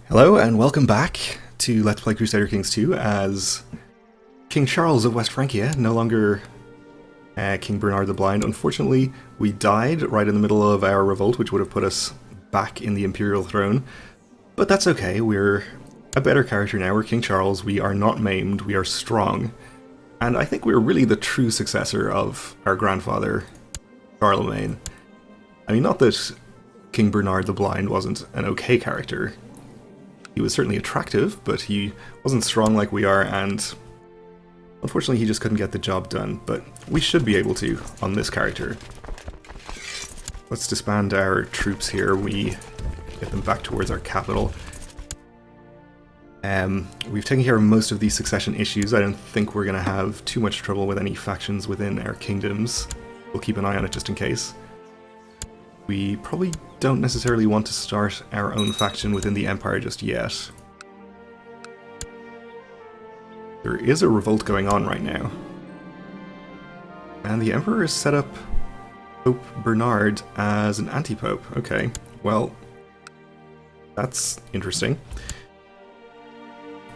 Hello and welcome back to Let's Play Crusader Kings 2 as King Charles of West Francia, no longer King Bernard the Blind. Unfortunately, we died right in the middle of our revolt, which would have put us back in the imperial throne. But that's okay, we're a better character now. We're King Charles, we are not maimed, we are strong. And I think we're really the true successor of our grandfather, Charlemagne. I mean, not that King Bernard the Blind wasn't an okay character. He was certainly attractive, but he wasn't strong like we are, and unfortunately he just couldn't get the job done, but we should be able to on this character. Let's disband our troops here, we get them back towards our capital. We've taken care of most of these succession issues. I don't think we're going to have too much trouble with any factions within our kingdoms. We'll keep an eye on it just in case. We probably don't necessarily want to start our own faction within the Empire just yet. There is a revolt going on right now. And the Emperor has set up Pope Bernard as an anti-pope. Okay, well, that's interesting.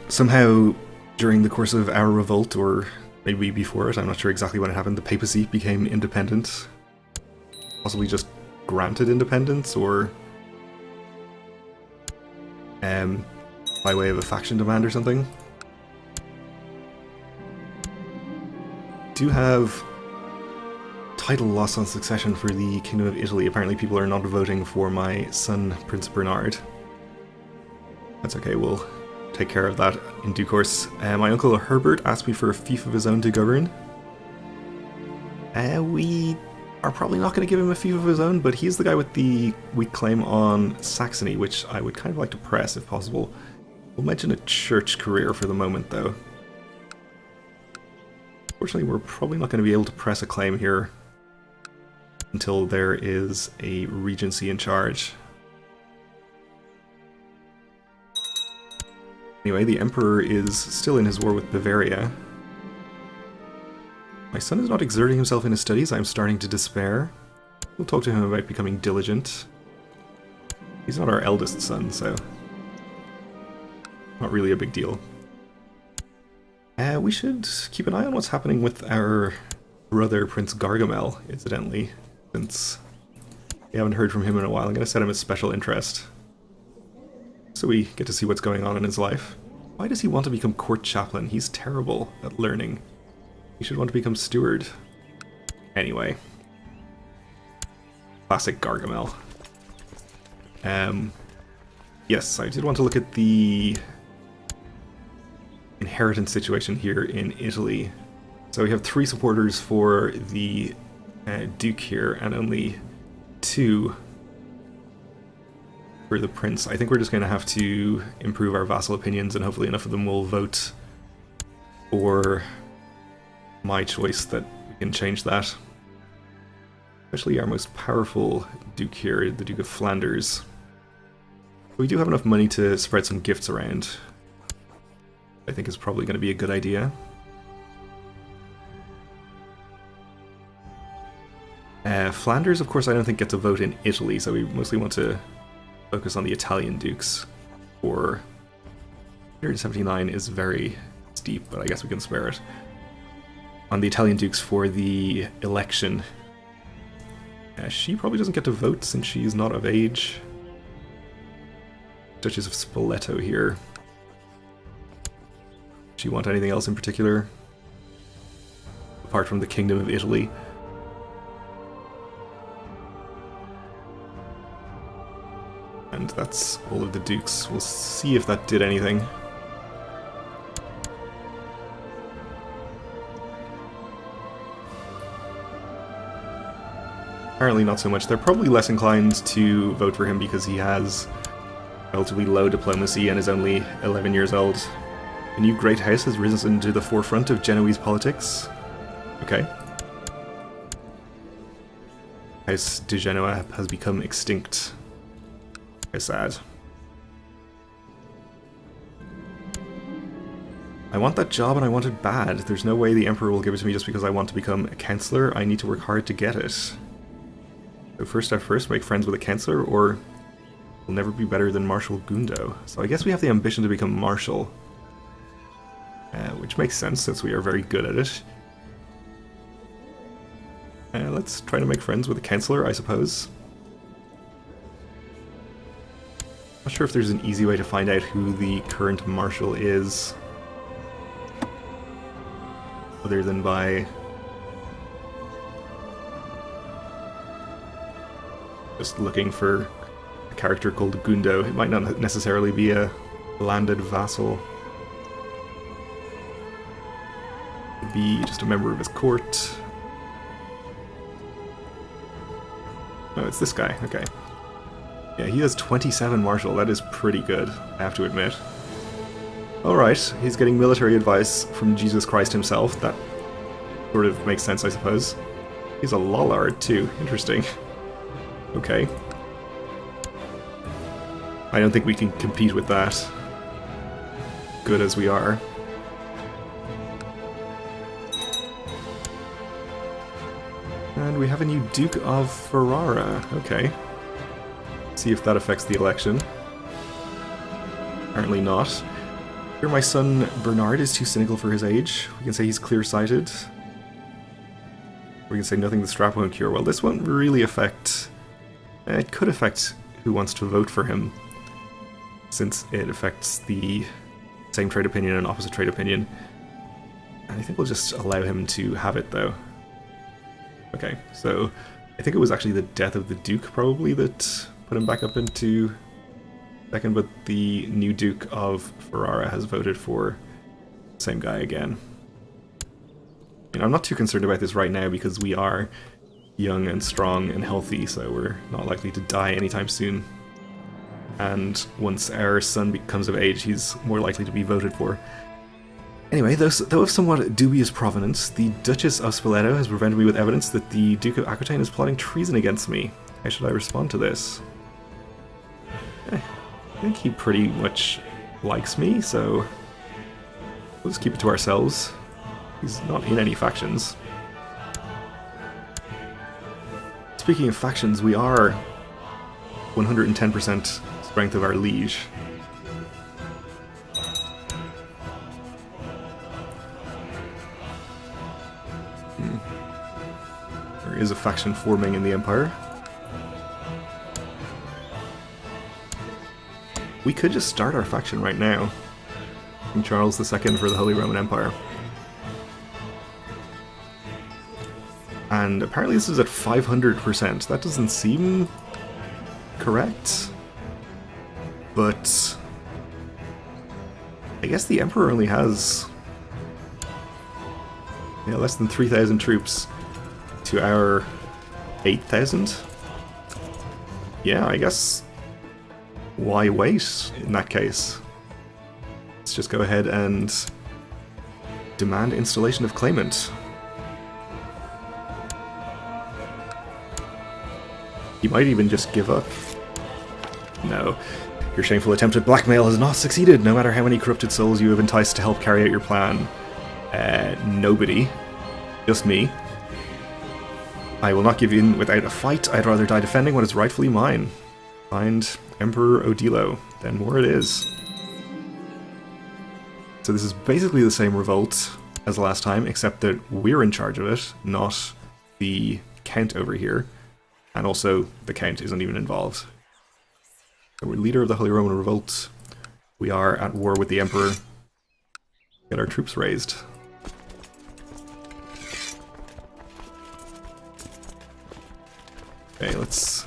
Somehow, during the course of our revolt, or maybe before it, I'm not sure exactly when it happened, the papacy became independent. Possibly just granted independence, or by way of a faction demand or something. Do have title loss on succession for the Kingdom of Italy. Apparently people are not voting for my son, Prince Bernard. That's okay, we'll take care of that in due course. My uncle Herbert asked me for a fief of his own to govern. We are probably not going to give him a fief of his own, but he's the guy with the weak claim on Saxony, which I would kind of like to press if possible. We'll mention a church career for the moment, though. Fortunately, we're probably not going to be able to press a claim here until there is a regency in charge. Anyway, the Emperor is still in his war with Bavaria. My son is not exerting himself in his studies. I'm starting to despair. We'll talk to him about becoming diligent. He's not our eldest son, so not really a big deal. We should keep an eye on what's happening with our brother, Prince Gargamel, incidentally, since we haven't heard from him in a while. I'm going to set him as special interest, so we get to see what's going on in his life. Why does he want to become court chaplain? He's terrible at learning. He should want to become steward. Anyway. Classic Gargamel. Yes, I did want to look at the inheritance situation here in Italy. So we have 3 supporters for the Duke here, and only 2 for the Prince. I think we're just going to have to improve our vassal opinions, and hopefully enough of them will vote for my choice that we can change that. Especially our most powerful Duke here, the Duke of Flanders. We do have enough money to spread some gifts around. I think is probably going to be a good idea. Flanders, of course, I don't think gets a vote in Italy, so we mostly want to focus on the Italian dukes. For 179 is very steep, but I guess we can spare it. On the Italian dukes for the election. She probably doesn't get to vote since she's not of age. Duchess of Spoleto here. Do you want anything else in particular? Apart from the Kingdom of Italy. And that's all of the dukes. We'll see if that did anything. Apparently not so much. They're probably less inclined to vote for him because he has relatively low diplomacy and is only 11 years old. A new great house has risen to the forefront of Genoese politics. Okay. House de Genoa has become extinct. How sad. I want that job and I want it bad. There's no way the Emperor will give it to me just because I want to become a councillor. I need to work hard to get it. So first, make friends with a councillor, or will never be better than Marshal Gundo. So I guess we have the ambition to become Marshal. Which makes sense since we are very good at it. Let's try to make friends with the Councillor, I suppose. Not sure if there's an easy way to find out who the current Marshal is. Other than by just looking for a character called Gundo. It might not necessarily be a landed vassal. It could be just a member of his court. No, it's this guy. Okay. Yeah, he has 27 martial. That is pretty good, I have to admit. Alright, he's getting military advice from Jesus Christ himself. That sort of makes sense, I suppose. He's a Lollard, too. Interesting. Okay. I don't think we can compete with that, good as we are. And we have a new Duke of Ferrara. Okay. See if that affects the election. Apparently not. Here my son Bernard is too cynical for his age. We can say he's clear-sighted. We can say nothing the strap won't cure. Well, this won't really affect... It could affect who wants to vote for him, since it affects the same trade opinion and opposite trade opinion. I think we'll just allow him to have it, though. Okay, so I think it was actually the death of the Duke, probably, that put him back up into second, but the new Duke of Ferrara has voted for the same guy again. And I'm not too concerned about this right now because we are young and strong and healthy, so we're not likely to die anytime soon. And once our son becomes of age, he's more likely to be voted for. Anyway, though of somewhat dubious provenance, the Duchess of Spoleto has presented me with evidence that the Duke of Aquitaine is plotting treason against me. How should I respond to this? I think he pretty much likes me, so we'll just keep it to ourselves. He's not in any factions. Speaking of factions, we are 110% strength of our liege. There is a faction forming in the Empire. We could just start our faction right now. King Charles II for the Holy Roman Empire. And apparently this is at 500%. That doesn't seem correct. But I guess the Emperor only has less than 3,000 troops to our 8,000. Yeah, I guess why wait in that case? Let's just go ahead and demand installation of claimant. He might even just give up. No. Your shameful attempt at blackmail has not succeeded, no matter how many corrupted souls you have enticed to help carry out your plan. Nobody. Just me. I will not give in without a fight. I'd rather die defending what is rightfully mine. Signed, Emperor Odilo. Then more it is. So this is basically the same revolt as last time, except that we're in charge of it, not the Count over here. And also, the Count isn't even involved. So we're leader of the Holy Roman Revolt. We are at war with the Emperor. Get our troops raised. Okay, let's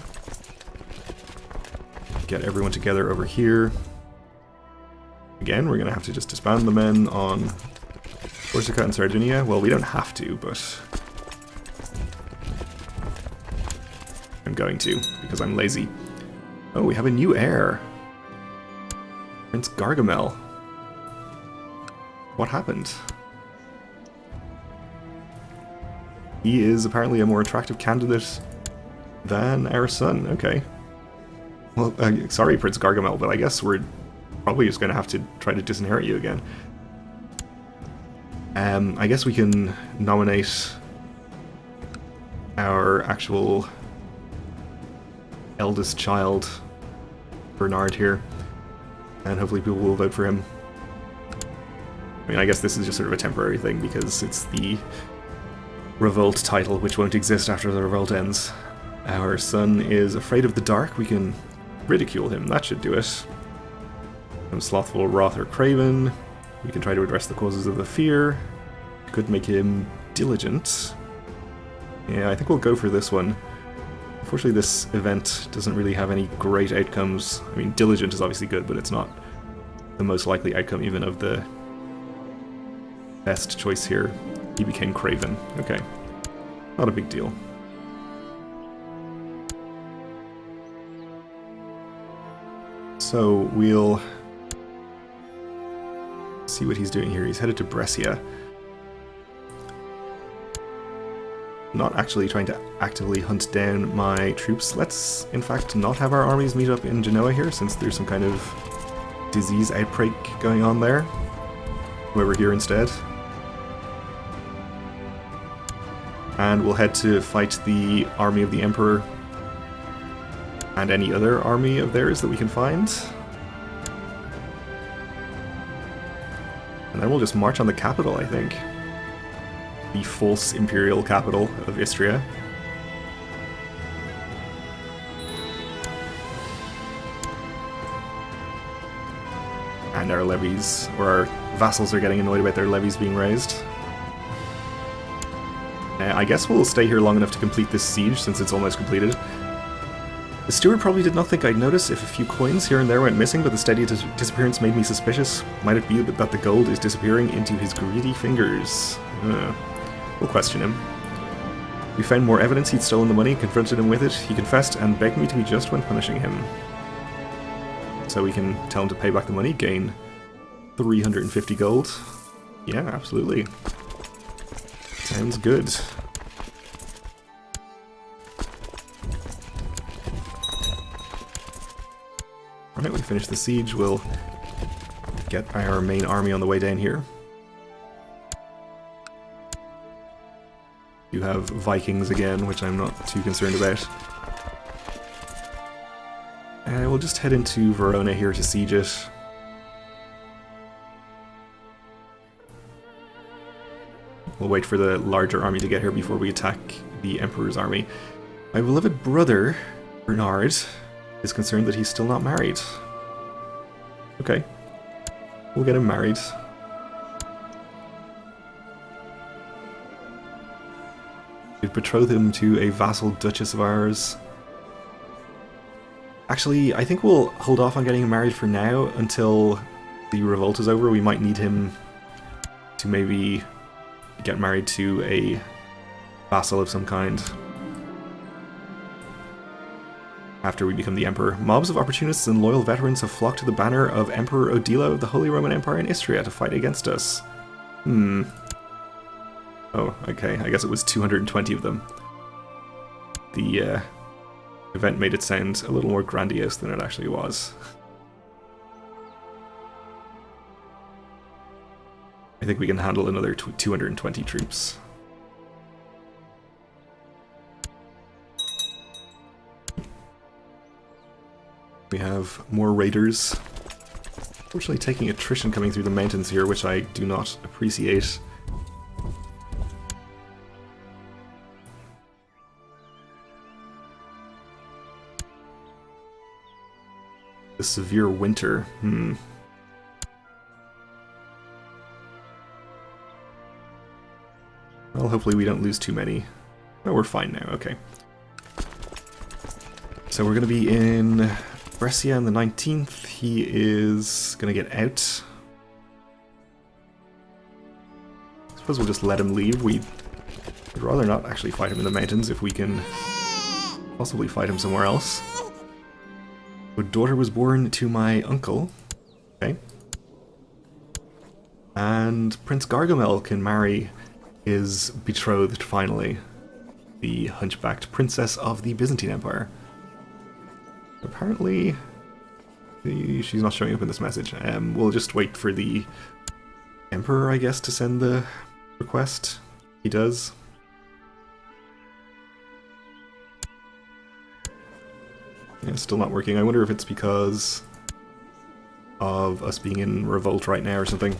get everyone together over here. Again, we're going to have to just disband the men on Corsica and Sardinia. Well, we don't have to, but I'm going to, because I'm lazy. Oh, we have a new heir. Prince Gargamel. What happened? He is apparently a more attractive candidate than our son. Okay. Well, sorry, Prince Gargamel, but I guess we're probably just going to have to try to disinherit you again. I guess we can nominate our actual eldest child Bernard here, and hopefully people will vote for him. I mean, I guess this is just sort of a temporary thing because it's the revolt title, which won't exist after the revolt ends. Our son is afraid of the dark. We can ridicule him. That should do it. I'm slothful, wrath, or craven. We can try to address the causes of the fear. Could make him diligent. Yeah, I think we'll go for this one. Unfortunately, this event doesn't really have any great outcomes. I mean, diligent is obviously good, but it's not the most likely outcome even of the best choice here. He became craven. Okay. Not a big deal. So we'll see what he's doing here. He's headed to Brescia. Not actually trying to actively hunt down my troops. Let's, in fact, not have our armies meet up in Genoa here, since there's some kind of disease outbreak going on there. Come over here instead. And we'll head to fight the army of the Emperor and any other army of theirs that we can find. And then we'll just march on the capital, I think. The false imperial capital of Istria. And our levies, or our vassals, are getting annoyed about their levies being raised. I guess we'll stay here long enough to complete this siege, since it's almost completed. The steward probably did not think I'd notice if a few coins here and there went missing, but the steady disappearance made me suspicious. Might it be that the gold is disappearing into his greedy fingers? We'll question him. We found more evidence he'd stolen the money, confronted him with it. He confessed and begged me to be just when punishing him. So we can tell him to pay back the money, gain 350 gold. Yeah, absolutely. Sounds good. Alright, we finish the siege. We'll get our main army on the way down here. You have Vikings again, which I'm not too concerned about. We'll just head into Verona here to siege it. We'll wait for the larger army to get here before we attack the Emperor's army. My beloved brother, Bernard, is concerned that he's still not married. Okay. We'll get him married. We'd betroth him to a vassal duchess of ours. Actually, I think we'll hold off on getting him married for now until the revolt is over. We might need him to maybe get married to a vassal of some kind after we become the Emperor. Mobs of opportunists and loyal veterans have flocked to the banner of Emperor Odilo of the Holy Roman Empire in Istria to fight against us. Oh, okay, I guess it was 220 of them. The event made it sound a little more grandiose than it actually was. I think we can handle another 220 troops. We have more raiders. Unfortunately, taking attrition coming through the mountains here, which I do not appreciate. The severe winter. Well, hopefully we don't lose too many. Oh, we're fine now, okay. So we're going to be in Brescia on the 19th. He is going to get out. I suppose we'll just let him leave. We'd rather not actually fight him in the mountains if we can possibly fight him somewhere else. A daughter was born to my uncle. Okay. And Prince Gargamel can marry his betrothed finally, the hunchbacked princess of the Byzantine Empire. Apparently, she's not showing up in this message. We'll just wait for the Emperor, I guess, to send the request. He does. it's still not working. I wonder if it's because of us being in revolt right now or something.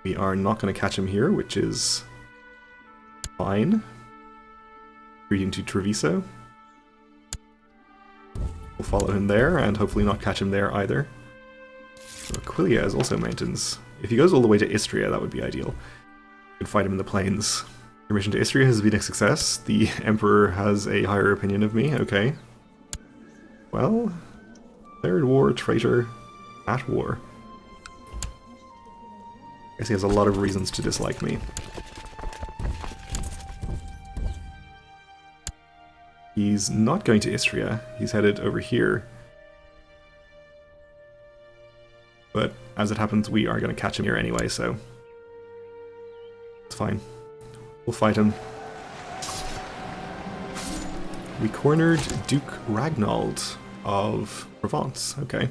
We are not going to catch him here, which is fine. Retreating to Treviso. We'll follow him there, and hopefully not catch him there either. So Aquileia is also mountains. If he goes all the way to Istria, that would be ideal. We can fight him in the plains. Your mission to Istria has been a success. The Emperor has a higher opinion of me, okay. Well, third war, traitor, at war. I guess he has a lot of reasons to dislike me. He's not going to Istria, he's headed over here. But as it happens, we are going to catch him here anyway, so it's fine. We'll fight him. We cornered Duke Ragnald of Provence, okay.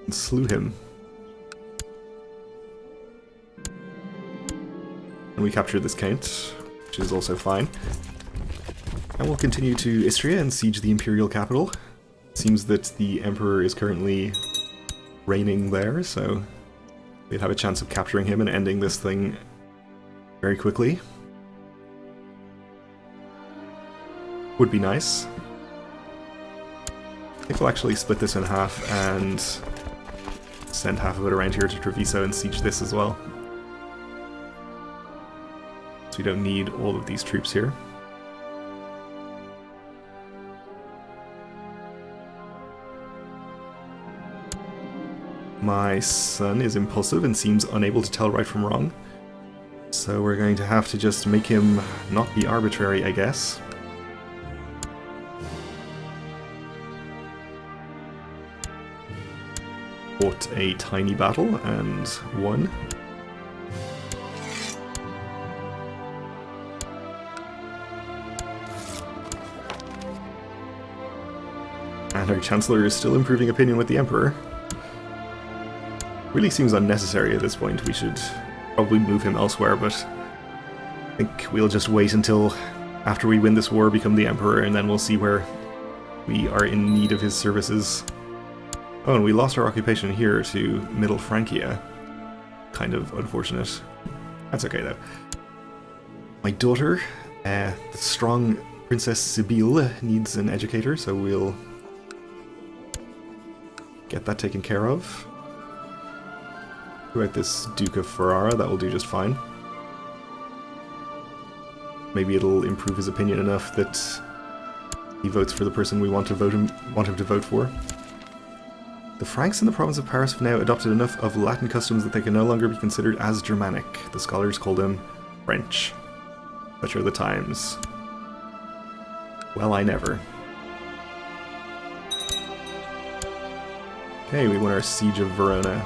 And slew him. And we captured this count, which is also fine. And we'll continue to Istria and siege the imperial capital. It seems that the Emperor is currently reigning there, so we'd have a chance of capturing him and ending this thing very quickly. Would be nice. I think we'll actually split this in half and send half of it around here to Treviso and siege this as well. So we don't need all of these troops here. My son is impulsive and seems unable to tell right from wrong. So we're going to have to just make him not be arbitrary, I guess. Fought a tiny battle and won. And our Chancellor is still improving opinion with the Emperor. Really seems unnecessary at this point. We should probably move him elsewhere, but I think we'll just wait until after we win this war, become the Emperor, and then we'll see where we are in need of his services. Oh, and we lost our occupation here to Middle Francia. Kind of unfortunate. That's okay, though. My daughter, the strong Princess Sibylle, needs an educator, so we'll get that taken care of. About this Duke of Ferrara, that will do just fine. Maybe it'll improve his opinion enough that he votes for the person we want him to vote for. The Franks in the province of Paris have now adopted enough of Latin customs that they can no longer be considered as Germanic. The scholars call them French. Such are the times. Well, I never. Okay, we won our siege of Verona.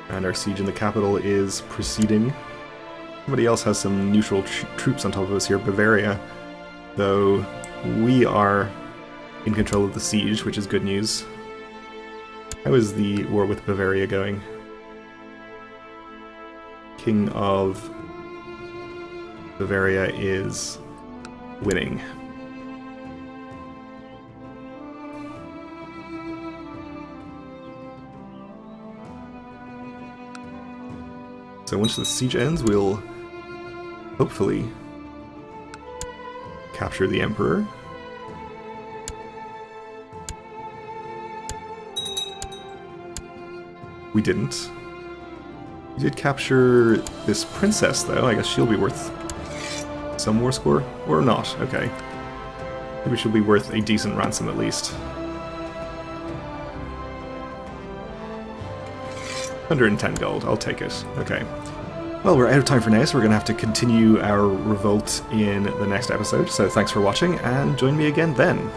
And our siege in the capital is proceeding. Somebody else has some neutral troops on top of us here, Bavaria. Though we are in control of the siege, which is good news. How is the war with Bavaria going? King of Bavaria is winning. So once the siege ends, we'll hopefully capture the Emperor. We didn't. We did capture this princess, though. I guess she'll be worth some war score, or not. Okay. Maybe she'll be worth a decent ransom at least. 110 gold, I'll take it. Okay. Well, we're out of time for now, so we're going to have to continue our revolt in the next episode. So thanks for watching, and join me again then.